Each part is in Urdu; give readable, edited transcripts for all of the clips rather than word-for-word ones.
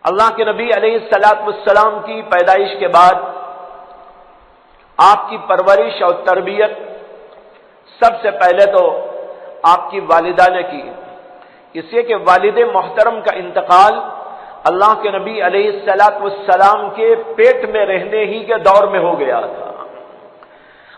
اللہ کے نبی علیہ الصلوۃ والسلام کی پیدائش کے بعد آپ کی پرورش اور تربیت سب سے پہلے تو آپ کی والدہ نے کی، اس لیے کہ والد محترم کا انتقال اللہ کے نبی علیہ الصلوۃ والسلام کے پیٹ میں رہنے ہی کے دور میں ہو گیا تھا۔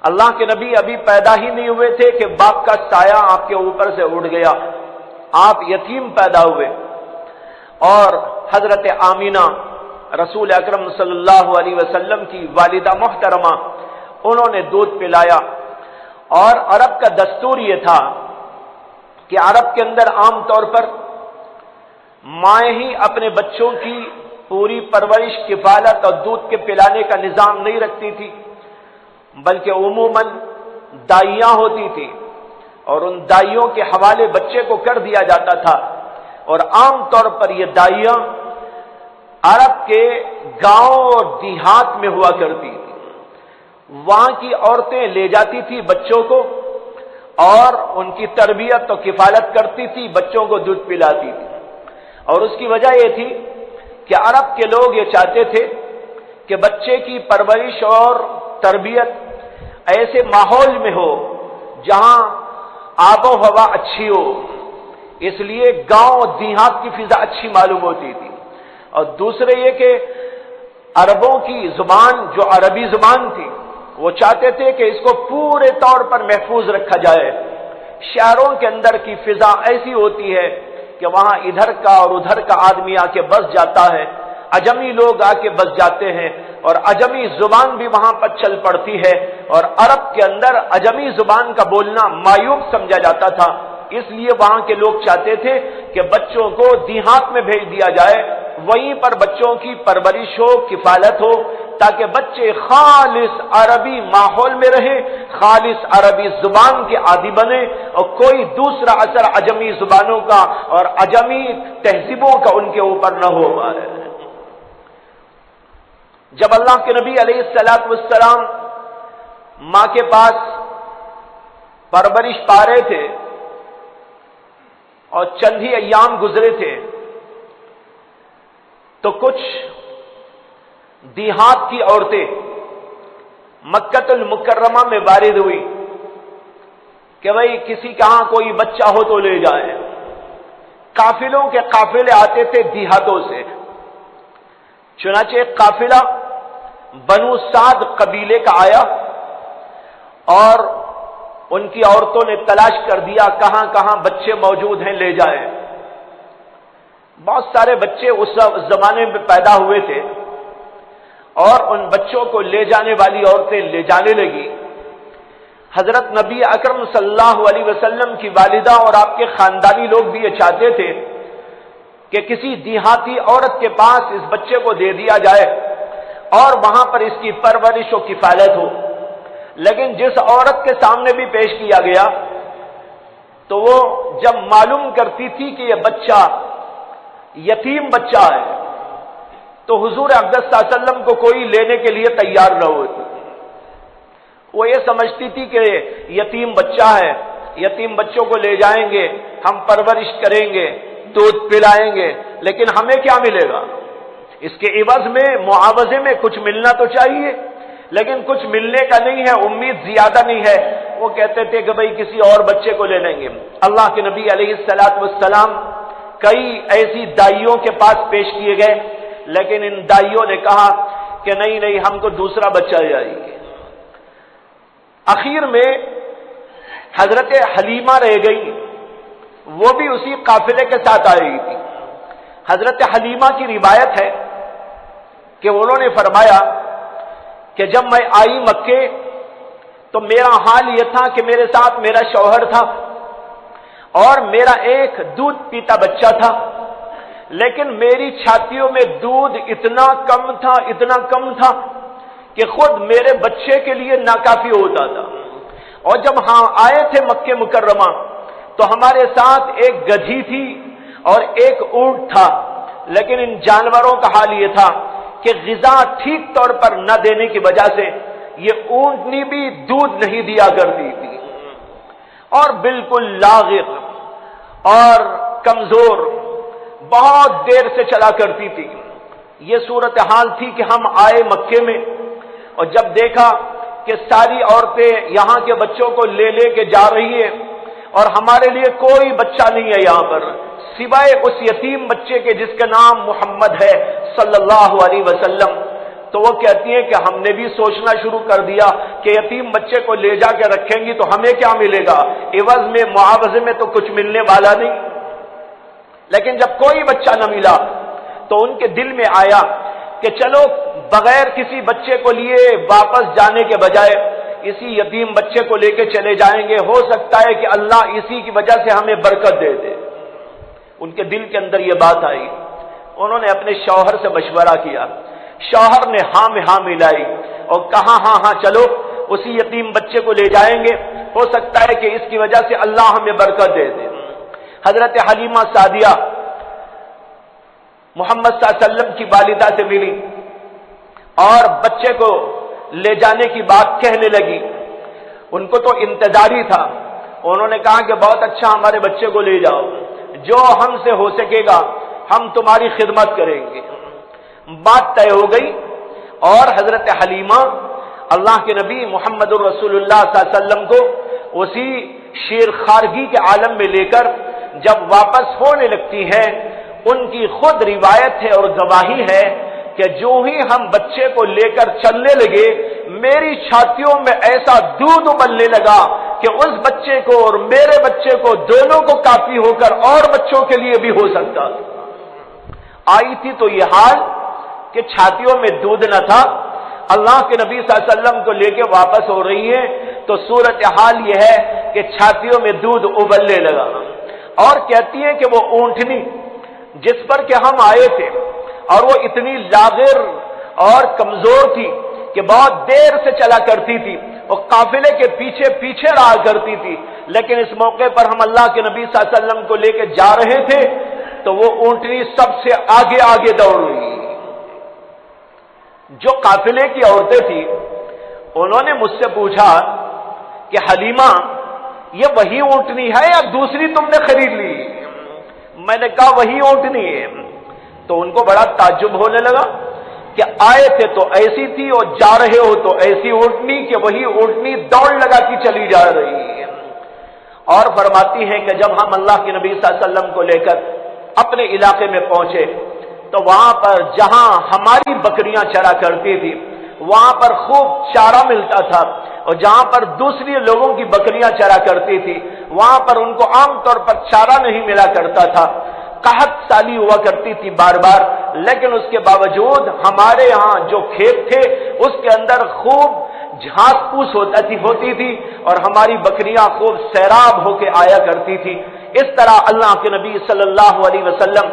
اللہ کے نبی ابھی پیدا ہی نہیں ہوئے تھے کہ باپ کا سایہ آپ کے اوپر سے اڑ گیا، آپ یتیم پیدا ہوئے، اور حضرت آمینہ رسول اکرم صلی اللہ علیہ وسلم کی والدہ محترمہ، انہوں نے دودھ پلایا۔ اور عرب کا دستور یہ تھا کہ عرب کے اندر عام طور پر مائیں ہی اپنے بچوں کی پوری پرورش، کفالت اور دودھ کے پلانے کا نظام نہیں رکھتی تھی، بلکہ عموماً دائیاں ہوتی تھی، اور ان دائیوں کے حوالے بچے کو کر دیا جاتا تھا۔ اور عام طور پر یہ دائیاں عرب کے گاؤں اور دیہات میں ہوا کرتی تھی، وہاں کی عورتیں لے جاتی تھی بچوں کو اور ان کی تربیت و کفالت کرتی تھی، بچوں کو دودھ پلاتی تھی۔ اور اس کی وجہ یہ تھی کہ عرب کے لوگ یہ چاہتے تھے کہ بچے کی پرورش اور تربیت ایسے ماحول میں ہو جہاں آب و ہوا اچھی ہو، اس لیے گاؤں اور دیہات کی فضا اچھی معلوم ہوتی تھی۔ اور دوسرے یہ کہ عربوں کی زبان جو عربی زبان تھی، وہ چاہتے تھے کہ اس کو پورے طور پر محفوظ رکھا جائے۔ شہروں کے اندر کی فضا ایسی ہوتی ہے کہ وہاں ادھر کا اور ادھر کا آدمی آ کے بس جاتا ہے، عجمی لوگ آ کے بس جاتے ہیں، اور عجمی زبان بھی وہاں پر چل پڑتی ہے، اور عرب کے اندر عجمی زبان کا بولنا معیوب سمجھا جاتا تھا۔ اس لیے وہاں کے لوگ چاہتے تھے کہ بچوں کو دیہات میں بھیج دیا جائے، وہیں پر بچوں کی پرورش ہو، کفالت ہو، تاکہ بچے خالص عربی ماحول میں رہیں، خالص عربی زبان کے عادی بنے، اور کوئی دوسرا اثر عجمی زبانوں کا اور عجمی تہذیبوں کا ان کے اوپر نہ ہو پائے۔ جب اللہ کے نبی علیہ الصلوۃ والسلام ماں کے پاس پرورش پا رہے تھے اور چند ہی ایام گزرے تھے تو کچھ دیہات کی عورتیں مکہ المکرمہ میں وارد ہوئی کہ بھئی کسی کے ہاں کوئی بچہ ہو تو لے جائیں۔ قافلوں کے قافلے آتے تھے دیہاتوں سے، چنانچہ ایک قافلہ بنو سعد قبیلے کا آیا، اور ان کی عورتوں نے تلاش کر دیا کہاں کہاں بچے موجود ہیں، لے جائیں۔ بہت سارے بچے اس زمانے میں پیدا ہوئے تھے، اور ان بچوں کو لے جانے والی عورتیں لے جانے لگی۔ حضرت نبی اکرم صلی اللہ علیہ وسلم کی والدہ اور آپ کے خاندانی لوگ بھی یہ چاہتے تھے کہ کسی دیہاتی عورت کے پاس اس بچے کو دے دیا جائے اور وہاں پر اس کی پرورش و کفالت ہو۔ لیکن جس عورت کے سامنے بھی پیش کیا گیا تو وہ جب معلوم کرتی تھی کہ یہ بچہ یتیم بچہ ہے تو حضور اقدس صلی اللہ علیہ وسلم کو کوئی لینے کے لیے تیار نہ ہوتی۔ وہ یہ سمجھتی تھی کہ یتیم بچہ ہے، یتیم بچوں کو لے جائیں گے، ہم پرورش کریں گے، دودھ پلائیں گے، لیکن ہمیں کیا ملے گا؟ اس کے عوض میں، معاوضے میں کچھ ملنا تو چاہیے، لیکن کچھ ملنے کا نہیں ہے، امید زیادہ نہیں ہے۔ وہ کہتے تھے کہ بھئی کسی اور بچے کو لے لیں گے۔ اللہ کے نبی علیہ الصلوۃ والسلام کئی ایسی دائیوں کے پاس پیش کیے گئے، لیکن ان دائیوں نے کہا کہ نہیں نہیں، ہم کو دوسرا بچہ چاہیے۔ اخیر میں حضرت حلیمہ رہ گئی، وہ بھی اسی قافلے کے ساتھ آ رہی تھی۔ حضرت حلیمہ کی روایت ہے کہ انہوں نے فرمایا کہ جب میں آئی مکے تو میرا حال یہ تھا کہ میرے ساتھ میرا شوہر تھا اور میرا ایک دودھ پیتا بچہ تھا، لیکن میری چھاتیوں میں دودھ اتنا کم تھا کہ خود میرے بچے کے لیے ناکافی ہوتا تھا۔ اور جب ہم آئے تھے مکہ مکرمہ تو ہمارے ساتھ ایک گدھی تھی اور ایک اونٹ تھا، لیکن ان جانوروں کا حال یہ تھا کہ غذا ٹھیک طور پر نہ دینے کی وجہ سے یہ اونٹنی بھی دودھ نہیں دیا کرتی تھی، اور بالکل لاغر اور کمزور بہت دیر سے چلا کرتی تھی۔ یہ صورتحال تھی کہ ہم آئے مکے میں، اور جب دیکھا کہ ساری عورتیں یہاں کے بچوں کو لے لے کے جا رہی ہیں اور ہمارے لیے کوئی بچہ نہیں ہے یہاں پر سوائے اس یتیم بچے کے جس کا نام محمد ہے صلی اللہ علیہ وسلم، تو وہ کہتی ہیں کہ ہم نے بھی سوچنا شروع کر دیا کہ یتیم بچے کو لے جا کے رکھیں گی تو ہمیں کیا ملے گا، عوض میں معاوضے میں تو کچھ ملنے والا نہیں۔ لیکن جب کوئی بچہ نہ ملا تو ان کے دل میں آیا کہ چلو بغیر کسی بچے کو لیے واپس جانے کے بجائے اسی یتیم بچے کو لے کے چلے جائیں گے، ہو سکتا ہے کہ اللہ اسی کی وجہ سے ہمیں برکت دے دے۔ ان کے دل کے اندر یہ بات آئی، انہوں نے اپنے شوہر سے مشورہ کیا، شوہر نے ہاں میں ہاں ملائی اور کہا ہاں ہاں چلو اسی یتیم بچے کو لے جائیں گے، ہو سکتا ہے کہ اس کی وجہ سے اللہ ہمیں برکت دے دے۔ حضرت حلیمہ سعدیہ محمد صلی اللہ علیہ وسلم کی والدہ سے ملی اور بچے کو لے جانے کی بات کہنے لگی۔ ان کو تو انتظاری تھا، انہوں نے کہا کہ بہت اچھا ہمارے بچے کو لے جاؤ، جو ہم سے ہو سکے گا ہم تمہاری خدمت کریں گے۔ بات طے ہو گئی اور حضرت حلیمہ اللہ کے نبی محمد الرسول اللہ صلی اللہ علیہ وسلم کو اسی شیر خارگی کے عالم میں لے کر جب واپس ہونے لگتی ہیں، ان کی خود روایت ہے اور گواہی ہے کہ جو ہی ہم بچے کو لے کر چلنے لگے میری چھاتیوں میں ایسا دودھ ابلنے لگا کہ اس بچے کو اور میرے بچے کو دونوں کو کافی ہو کر اور بچوں کے لیے بھی ہو سکتا آئی تھی۔ تو یہ حال کہ چھاتیوں میں دودھ نہ تھا، اللہ کے نبی صلی اللہ علیہ وسلم کو لے کے واپس ہو رہی ہے تو صورتحال یہ ہے کہ چھاتیوں میں دودھ ابلنے لگا، اور کہتی ہیں کہ وہ اونٹنی جس پر کہ ہم آئے تھے اور وہ اتنی لاغر اور کمزور تھی کہ بہت دیر سے چلا کرتی تھی اور قافلے کے پیچھے پیچھے رہا کرتی تھی، لیکن اس موقع پر ہم اللہ کے نبی صلی اللہ علیہ وسلم کو لے کے جا رہے تھے تو وہ اونٹنی سب سے آگے آگے دوڑ رہی۔ جو قافلے کی عورتیں تھیں انہوں نے مجھ سے پوچھا کہ حلیمہ یہ وہی اونٹنی ہے یا دوسری تم نے خرید لی؟ میں نے کہا وہی اونٹنی ہے۔ تو ان کو بڑا تعجب ہونے لگا کہ آئے تھے تو ایسی تھی اور جا رہے ہو تو ایسی اونٹنی کہ وہی اونٹنی دوڑ لگا کی چلی جا رہی ہے۔ اور فرماتی ہے کہ جب ہم اللہ کے نبی صلی اللہ علیہ وسلم کو لے کر اپنے علاقے میں پہنچے تو وہاں پر جہاں ہماری بکریاں چرا کرتی تھی وہاں پر خوب چارہ ملتا تھا، اور جہاں پر دوسری لوگوں کی بکریاں چرا کرتی تھی وہاں پر ان کو عام طور پر چارہ نہیں ملا کرتا تھا، قحط سالی ہوا کرتی تھی بار بار، لیکن اس کے باوجود ہمارے یہاں جو کھیت تھے اس کے اندر خوب گھاس پوس ہوتی تھی اور ہماری بکریاں خوب سیراب ہو کے آیا کرتی تھی۔ اس طرح اللہ کے نبی صلی اللہ علیہ وسلم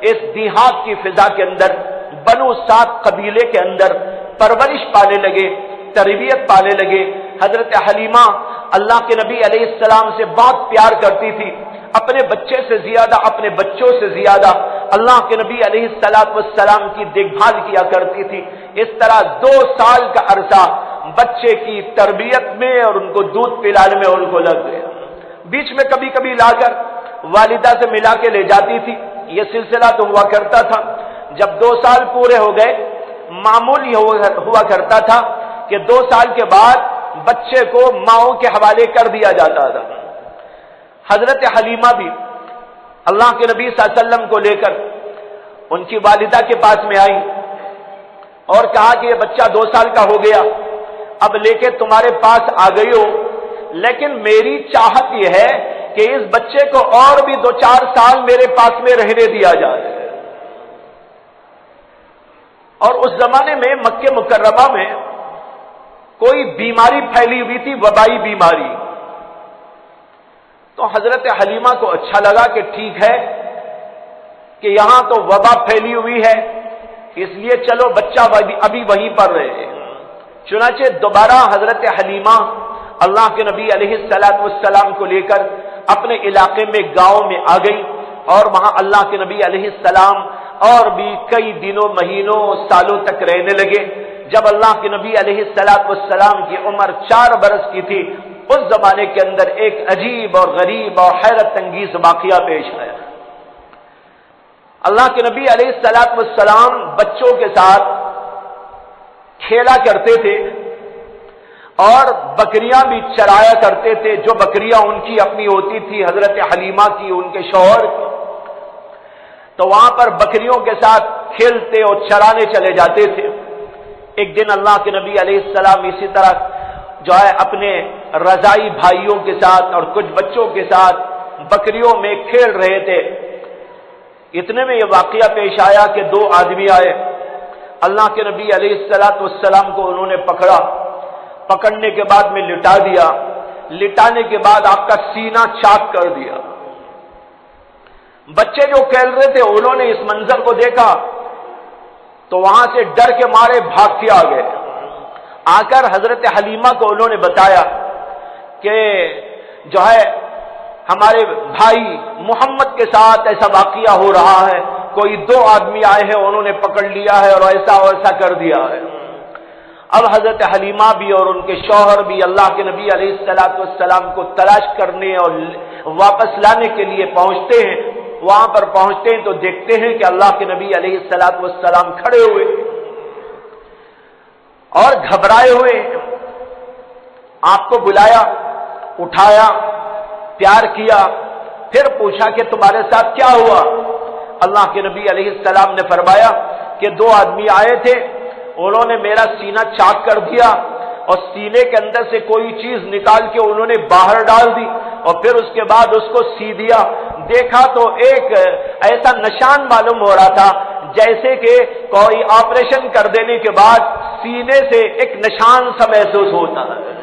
اس دیہات کی فضا کے اندر بنو سعد قبیلے کے اندر پرورش پانے لگے، تربیت پانے لگے۔ حضرت حلیمہ اللہ کے نبی علیہ السلام سے بہت پیار کرتی تھی، اپنے بچے سے زیادہ، اپنے بچوں سے زیادہ اللہ کے نبی علیہ السلام کی دیکھ بھال کیا کرتی تھی۔ اس طرح 2 سال کا عرصہ بچے کی تربیت میں اور ان کو دودھ پلانے میں ان کو لگ گیا۔ بیچ میں کبھی کبھی لا کر والدہ سے ملا کے لے جاتی تھی، یہ سلسلہ تو ہوا کرتا تھا۔ جب 2 سال پورے ہو گئے معمول یہ ہوا کرتا تھا کہ 2 سال کے بعد بچے کو ماؤں کے حوالے کر دیا جاتا تھا۔ حضرت حلیمہ بھی اللہ کے نبی صلی اللہ علیہ وسلم کو لے کر ان کی والدہ کے پاس میں آئی اور کہا کہ یہ بچہ 2 سال کا ہو گیا، اب لے کے تمہارے پاس آ گئی ہو، لیکن میری چاہت یہ ہے کہ اس بچے کو اور بھی 2-4 سال میرے پاس میں رہنے دیا جائے۔ اور اس زمانے میں مکہ مکرمہ میں کوئی بیماری پھیلی ہوئی تھی، وبائی بیماری، تو حضرت حلیمہ کو اچھا لگا کہ ٹھیک ہے کہ یہاں تو وبا پھیلی ہوئی ہے، اس لیے چلو بچہ ابھی وہیں پر رہے۔ چنانچہ دوبارہ حضرت حلیمہ اللہ کے نبی علیہ السلام کو لے کر اپنے علاقے میں گاؤں میں آ گئی اور وہاں اللہ کے نبی علیہ السلام اور بھی کئی دنوں، مہینوں، سالوں تک رہنے لگے۔ جب اللہ کے نبی علیہ السلام کی عمر 4 برس کی تھی اس زمانے کے اندر ایک عجیب اور غریب اور حیرت انگیز واقعہ پیش آیا۔ اللہ کے نبی علیہ الصلوۃ والسلام بچوں کے ساتھ کھیلا کرتے تھے اور بکریاں بھی چرایا کرتے تھے، جو بکریاں ان کی اپنی ہوتی تھی، حضرت حلیمہ کی، ان کے شوہر کی، تو وہاں پر بکریوں کے ساتھ کھیلتے اور چرانے چلے جاتے تھے۔ ایک دن اللہ کے نبی علیہ السلام اسی طرح جو ہے اپنے رضائی بھائیوں کے ساتھ اور کچھ بچوں کے ساتھ بکریوں میں کھیل رہے تھے۔ اتنے میں یہ واقعہ پیش آیا کہ دو آدمی آئے، اللہ کے نبی علیہ الصلوۃ والسلام کو انہوں نے پکڑا، پکڑنے کے بعد میں لٹا دیا، لٹانے کے بعد آپ کا سینہ چاک کر دیا۔ بچے جو کھیل رہے تھے انہوں نے اس منظر کو دیکھا تو وہاں سے ڈر کے مارے بھاگ کے آ گئے۔ آ کر حضرت حلیمہ کو انہوں نے بتایا کہ جو ہے ہمارے بھائی محمد کے ساتھ ایسا واقعہ ہو رہا ہے، کوئی دو آدمی آئے ہیں، انہوں نے پکڑ لیا ہے اور ایسا کر دیا ہے۔ اب حضرت حلیمہ بھی اور ان کے شوہر بھی اللہ کے نبی علیہ الصلوۃ والسلام کو تلاش کرنے اور واپس لانے کے لیے پہنچتے ہیں۔ وہاں پر پہنچتے ہیں تو دیکھتے ہیں کہ اللہ کے نبی علیہ الصلوۃ والسلام کھڑے ہوئے اور گھبرائے ہوئے۔ آپ کو بلایا، اٹھایا، پیار کیا، پھر پوچھا کہ تمہارے ساتھ کیا ہوا؟ اللہ کے نبی علیہ السلام نے فرمایا کہ دو آدمی آئے تھے، انہوں نے میرا سینہ چاک کر دیا اور سینے کے اندر سے کوئی چیز نکال کے انہوں نے باہر ڈال دی اور پھر اس کے بعد اس کو سی دیا۔ دیکھا تو ایک ایسا نشان معلوم ہو رہا تھا جیسے کہ کوئی آپریشن کر دینے کے بعد سینے سے ایک نشان سا محسوس ہوتا ہے۔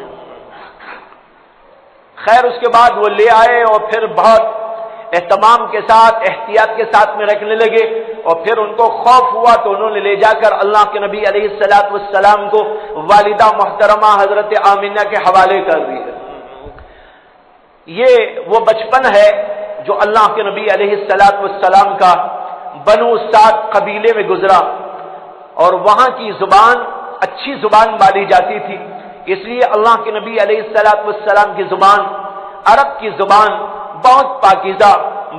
خیر اس کے بعد وہ لے آئے اور پھر بہت اہتمام کے ساتھ، احتیاط کے ساتھ میں رکھنے لگے اور پھر ان کو خوف ہوا تو انہوں نے لے جا کر اللہ کے نبی علیہ الصلوۃ والسلام کو والدہ محترمہ حضرت آمنہ کے حوالے کر دیا۔ یہ وہ بچپن ہے جو اللہ کے نبی علیہ الصلوۃ والسلام کا بنو سعد قبیلے میں گزرا، اور وہاں کی زبان اچھی زبان مانی جاتی تھی، اس لیے اللہ کے نبی علیہ الصلوۃ والسلام کی زبان عرب کی زبان بہت پاکیزہ،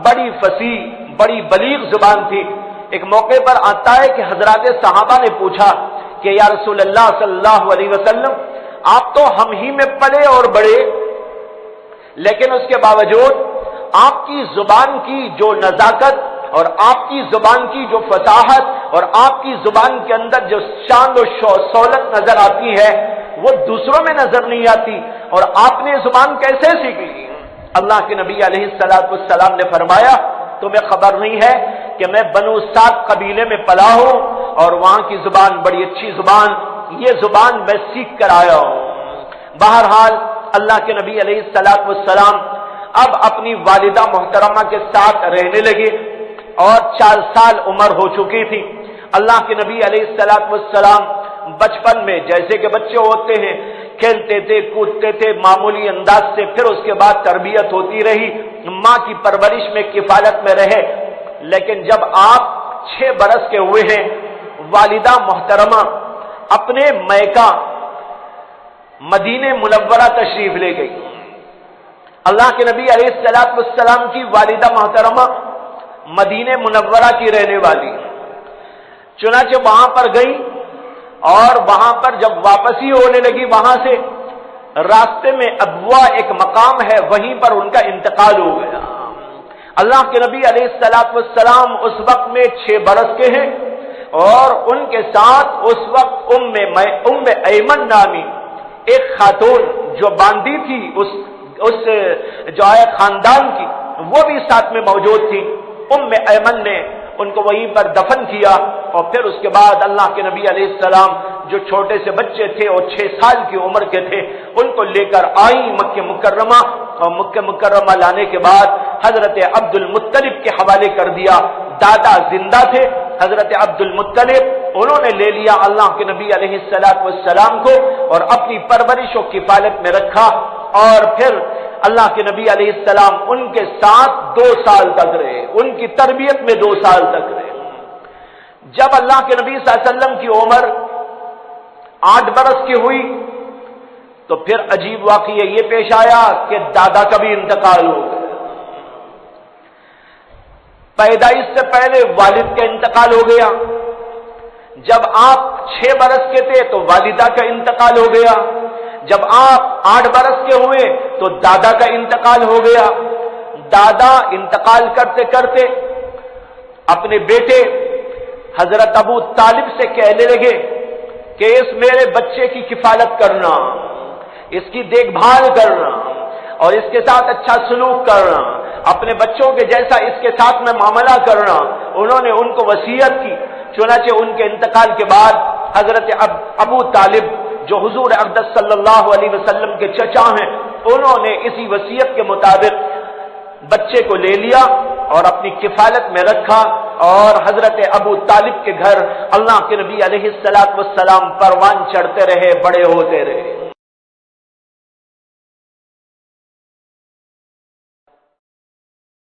بڑی فصیح، بڑی بلیغ زبان تھی۔ ایک موقع پر آتا ہے کہ حضرات صحابہ نے پوچھا کہ یا رسول اللہ صلی اللہ علیہ وسلم، آپ تو ہم ہی میں پلے اور بڑے، لیکن اس کے باوجود آپ کی زبان کی جو نزاکت اور آپ کی زبان کی جو فصاحت اور آپ کی زبان کے اندر جو شان و سہولت نظر آتی ہے وہ دوسروں میں نظر نہیں آتی، اور آپ نے زبان کیسے سیکھ لی؟ اللہ کے نبی علیہ الصلوۃ والسلام نے فرمایا تمہیں خبر نہیں ہے کہ میں بنو سعد قبیلے میں پلا ہوں اور وہاں کی زبان بڑی اچھی زبان، یہ زبان میں سیکھ کر آیا ہوں۔ بہرحال اللہ کے نبی علیہ الصلوۃ والسلام اب اپنی والدہ محترمہ کے ساتھ رہنے لگے اور 4 سال عمر ہو چکی تھی۔ اللہ کے نبی علیہ الصلوۃ والسلام بچپن میں جیسے کہ بچے ہوتے ہیں کھیلتے تھے، کودتے تھے معمولی انداز سے، پھر اس کے بعد تربیت ہوتی رہی، ماں کی پرورش میں کفالت میں رہے، لیکن جب آپ 6 برس کے ہوئے ہیں والدہ محترمہ اپنے میکہ مدینہ منورہ تشریف لے گئی۔ اللہ کے نبی علیہ الصلوۃ والسلام کی والدہ محترمہ مدینہ منورہ کی رہنے والی، چنانچہ وہاں پر گئی اور وہاں پر جب واپسی ہونے لگی وہاں سے راستے میں ابوا ایک مقام ہے، وہیں پر ان کا انتقال ہو گیا۔ اللہ کے نبی علیہ الصلوۃ والسلام اس وقت میں 6 برس کے ہیں اور ان کے ساتھ اس وقت ام ایمن نامی ایک خاتون جو باندی تھی اس جو ہے خاندان کی، وہ بھی ساتھ میں موجود تھی۔ ام ایمن نے ان کو وہیں پر دفن کیا اور پھر اس کے بعد اللہ کے نبی علیہ السلام جو چھوٹے سے بچے تھے اور 6 سال کی عمر کے تھے ان کو لے کر آئی مکہ مکرمہ، اور مکہ مکرمہ لانے کے بعد حضرت عبد المطلب کے حوالے کر دیا۔ دادا زندہ تھے حضرت عبد المطلب، انہوں نے لے لیا اللہ کے نبی علیہ الصلوۃ والسلام کو اور اپنی پرورش و کفالت میں رکھا، اور پھر اللہ کے نبی علیہ السلام ان کے ساتھ 2 سال تک رہے، ان کی تربیت میں 2 سال تک رہے۔ جب اللہ کے نبی صلی اللہ علیہ وسلم کی عمر 8 برس کی ہوئی تو پھر عجیب واقعہ یہ پیش آیا کہ دادا کا بھی انتقال ہو گیا۔ پیدائش سے پہلے والد کا انتقال ہو گیا، جب آپ 6 برس کے تھے تو والدہ کا انتقال ہو گیا، جب آپ 8 برس کے ہوئے تو دادا کا انتقال ہو گیا۔ دادا انتقال کرتے کرتے اپنے بیٹے حضرت ابو طالب سے کہنے لگے کہ اس میرے بچے کی کفالت کرنا، اس کی دیکھ بھال کرنا اور اس کے ساتھ اچھا سلوک کرنا، اپنے بچوں کے جیسا اس کے ساتھ میں معاملہ کرنا۔ انہوں نے ان کو وصیت کی، چنانچہ ان کے انتقال کے بعد حضرت ابو طالب جو حضور اقدس صلی اللہ علیہ وسلم کے چچا ہیں، انہوں نے اسی وصیت کے مطابق بچے کو لے لیا اور اپنی کفالت میں رکھا، اور حضرت ابو طالب کے گھر اللہ کے نبی علیہ الصلوۃ والسلام پروان چڑھتے رہے، بڑے ہوتے رہے۔